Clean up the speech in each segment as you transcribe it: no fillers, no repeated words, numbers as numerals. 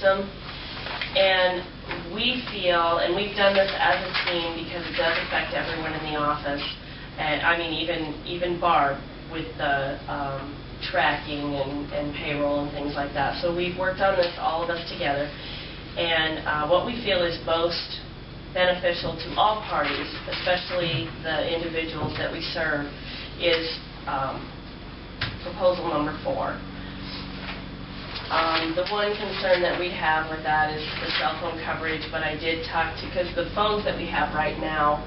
system. And we feel, and we've done this as a team because it does affect everyone in the office, and I mean even Barb with the tracking and payroll and things like that. So we've worked on this, all of us together, and what we feel is most beneficial to all parties, especially the individuals that we serve, is proposal number 4. The one concern that we have with that is the cell phone coverage, but I did talk to, because the phones that we have right now,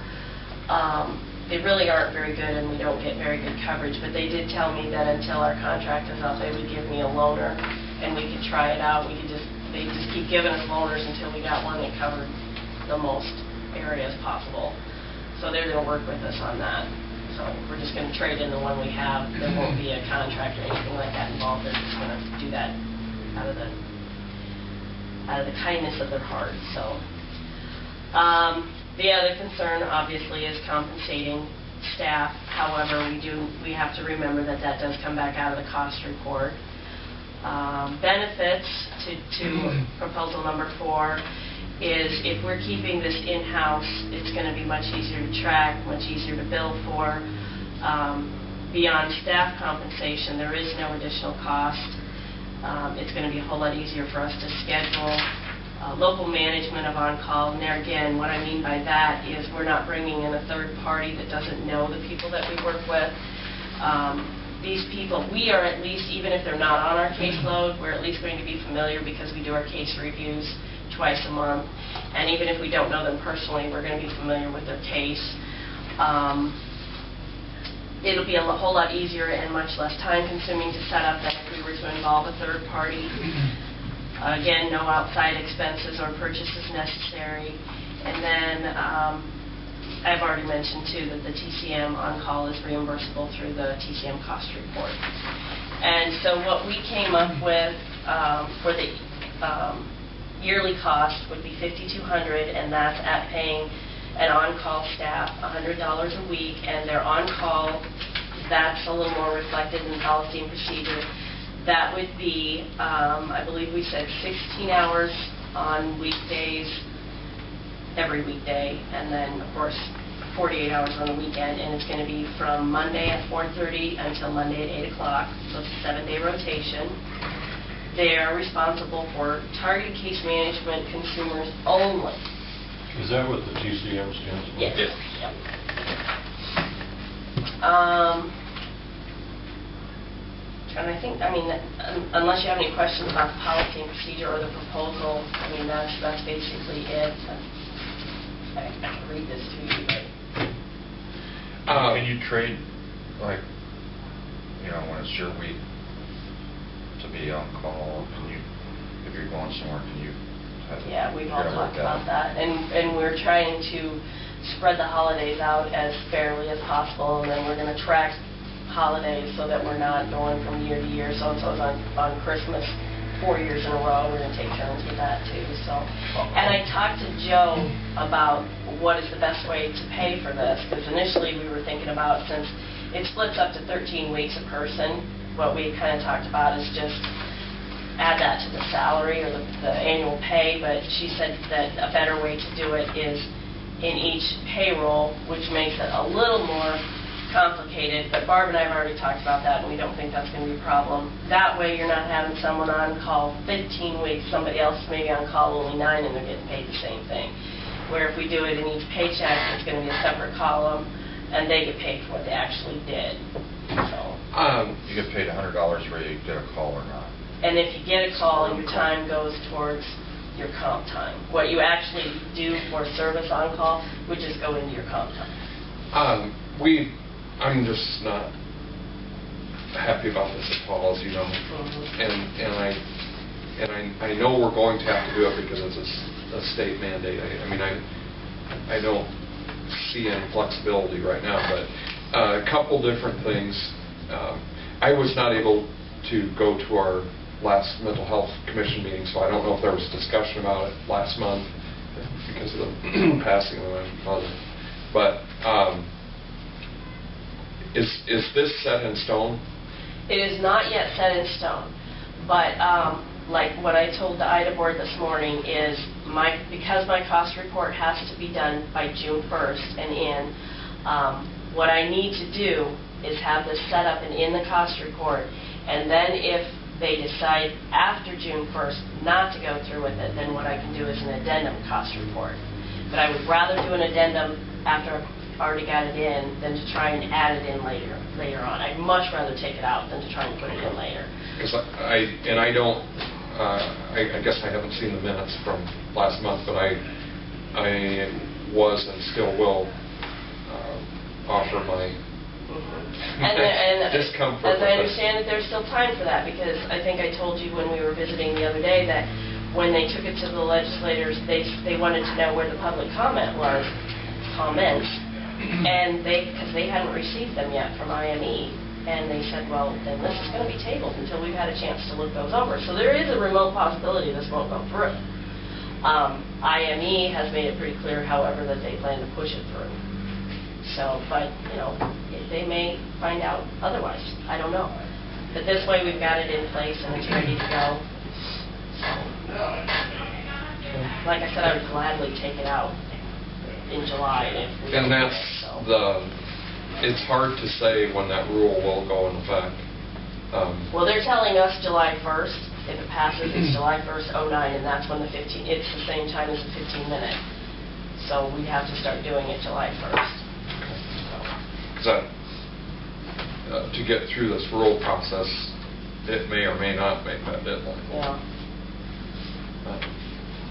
they really aren't very good and we don't get very good coverage, but they did tell me that until our contract is up, they would give me a loaner and we could try it out. They just keep giving us loaners until we got one that covered the most areas possible. So they're going to work with us on that. So we're just going to trade in the one we have. There won't be a contract or anything like that involved. They're just going to do that out of the kindness of their heart. So the other concern obviously is compensating staff. However, we have to remember that that does come back out of the cost report. Benefits to proposal number 4 is if we're keeping this in-house, it's going to be much easier to track, much easier to bill for. Beyond staff compensation, there is no additional cost. It's going to be a whole lot easier for us to schedule. Local management of on-call, and there again, what I mean by that is we're not bringing in a third party that doesn't know the people that we work with. These people, we are at least, even if they're not on our caseload, we're at least going to be familiar because we do our case reviews twice a month, and even if we don't know them personally, we're going to be familiar with their case. It'll be a whole lot easier and much less time-consuming to set up than if we were to involve a third party. Again, no outside expenses or purchases necessary. And then I've already mentioned, too, that the TCM on-call is reimbursable through the TCM cost report. And so what we came up with for the yearly cost would be $5,200, and that's at paying an on-call staff $100 a week, and their on-call, that's a little more reflected in policy and procedure. That would be, I believe we said 16 hours on weekdays, every weekday, and then, of course, 48 hours on the weekend, and it's going to be from Monday at 4:30 until Monday at 8 o'clock, so it's a 7-day rotation. They are responsible for targeted case management consumers only. Is that what the TCM stands for? Yes. Yes. Yep. And I think, I mean, unless you have any questions about the policy and procedure or the proposal, I mean, that's basically it. I can read this to you, but... Can you trade, like, you know, when it's your week to be on call? Can you, if you're going somewhere, can you... Yeah, we've all talked about that. And we're trying to spread the holidays out as fairly as possible, and then we're going to track holidays so that we're not going from year to year. So-and-so's on Christmas 4 years in a row. We're going to take turns with that, too. So, and I talked to Joe about what is the best way to pay for this, because initially we were thinking about, since it splits up to 13 weeks a person, what we kind of talked about is just add that to the salary or the annual pay, but she said that a better way to do it is in each payroll, which makes it a little more complicated, but Barb and I have already talked about that, and we don't think that's going to be a problem. That way you're not having someone on call 15 weeks, somebody else maybe on call only 9, and they're getting paid the same thing. Where if we do it in each paycheck, it's going to be a separate column, and they get paid for what they actually did. So you get paid $100 whether you get a call or not. And if you get a call, your time goes towards your comp time. What you actually do for service on call would just go into your comp time. I'm just not happy about this at all, as you know, and I know we're going to have to do it because it's a state mandate. I mean, I don't see any flexibility right now, but a couple different things. I was not able to go to our last mental health commission meeting, so I don't know if there was discussion about it last month because of the passing of my mother. But is this set in stone? It is not yet set in stone, but like what I told the IDA board this morning is because my cost report has to be done by June 1st and in, what I need to do is have this set up and in the cost report, and then if they decide after June 1st not to go through with it, then what I can do is an addendum cost report. But I would rather do an addendum after I've already got it in than to try and add it in later on. I'd much rather take it out than to try and put it in later. Because I don't, I guess I haven't seen the minutes from last month, but I was and still will offer my discomfort. As I understand it, there's still time for that, because I think I told you when we were visiting the other day that when they took it to the legislators, they wanted to know where the public comments, and because they hadn't received them yet from IME. And they said, well, then this is going to be tabled until we've had a chance to look those over. So there is a remote possibility this won't go through. IME has made it pretty clear, however, that they plan to push it through. So, but, you know, they may find out otherwise. I don't know. But this way we've got it in place and it's ready to go. So, like I said, I would gladly take it out in July. And that's it's hard to say when that rule will go in effect. Well, they're telling us July 1st. If it passes, it's July 1st, 09, and that's when it's the same time as the 15-minute. So we have to start doing it July 1st. Because to get through this rule process, it may or may not make that deadline. Yeah.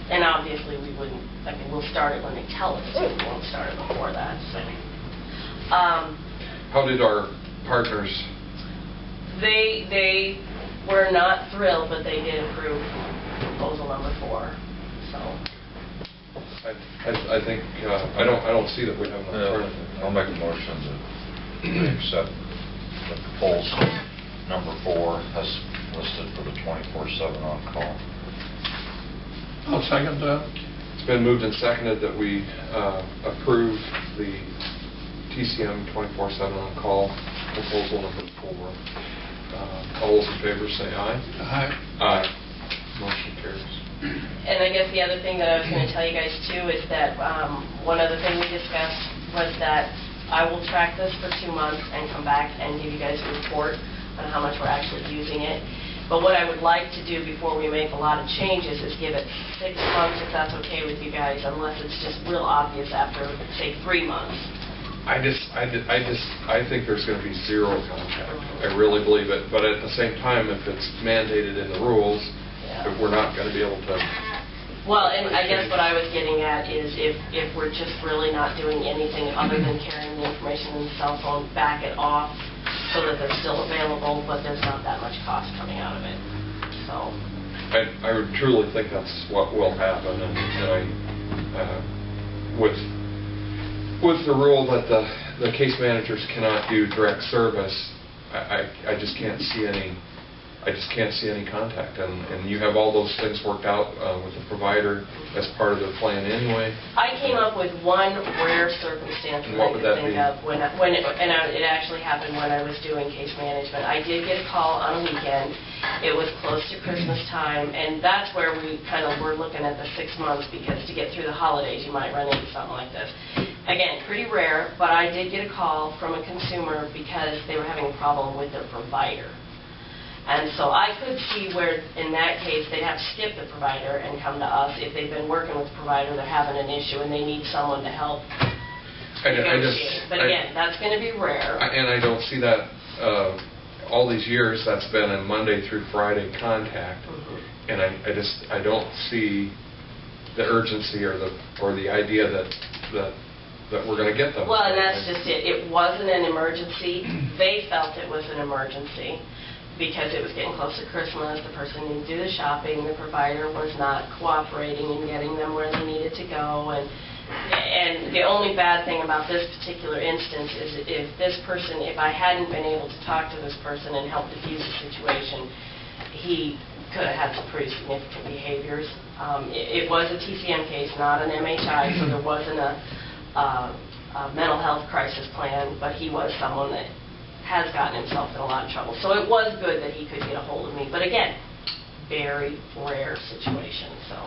And obviously we wouldn't, I mean, we'll start it when they tell us to. We won't start it before that. So. How did our partners? They were not thrilled, but they did approve proposal number 4. So I think I don't see that we have an alternative. I'll make a motion to accept the proposal number 4 as listed for the 24/7 on call. I'll second that. It's been moved and seconded that we approve the TCM 24/7 on call proposal number 4. All those in favor say aye. Aye. Aye. Motion carries. And I guess the other thing that I was going to tell you guys too is that one other thing we discussed was that I will track this for 2 months and come back and give you guys a report on how much we're actually using it. But what I would like to do before we make a lot of changes is give it 6 months, if that's okay with you guys, unless it's just real obvious after, say, 3 months. I think there's going to be zero contact. I really believe it. But at the same time, if it's mandated in the rules, we're not going to be able to. Well, and I guess what I was getting at is if we're just really not doing anything other than carrying the information in the cell phone, back it off so that they're still available, but there's not that much cost coming out of it. So I would truly think that's what will happen, and with the rule that the case managers cannot do direct service, I just can't see any. I just can't see any contact, and you have all those things worked out with the provider as part of their plan anyway. I came up with one rare circumstance that I could think of it actually happened when I was doing case management. I did get a call on a weekend. It was close to Christmas time, and that's where we kind of were looking at the 6 months, because to get through the holidays you might run into something like this. Again, pretty rare, but I did get a call from a consumer because they were having a problem with their provider. And so I could see where, in that case, they'd have to skip the provider and come to us. If they've been working with the provider, they're having an issue, and they need someone to help negotiate. But again, that's going to be rare. And I don't see that all these years. That's been a Monday through Friday contact, and I don't see the urgency or the idea that we're going to get them. Well, and that's just it. It wasn't an emergency. They felt it was an emergency, because it was getting close to Christmas, the person needed to do the shopping, the provider was not cooperating in getting them where they needed to go, and the only bad thing about this particular instance is if I hadn't been able to talk to this person and help diffuse the situation, he could have had some pretty significant behaviors. It was a TCM case, not an MHI, so there wasn't a mental health crisis plan, but he was someone that has gotten himself in a lot of trouble. So it was good that he could get a hold of me. But again, very rare situation, so.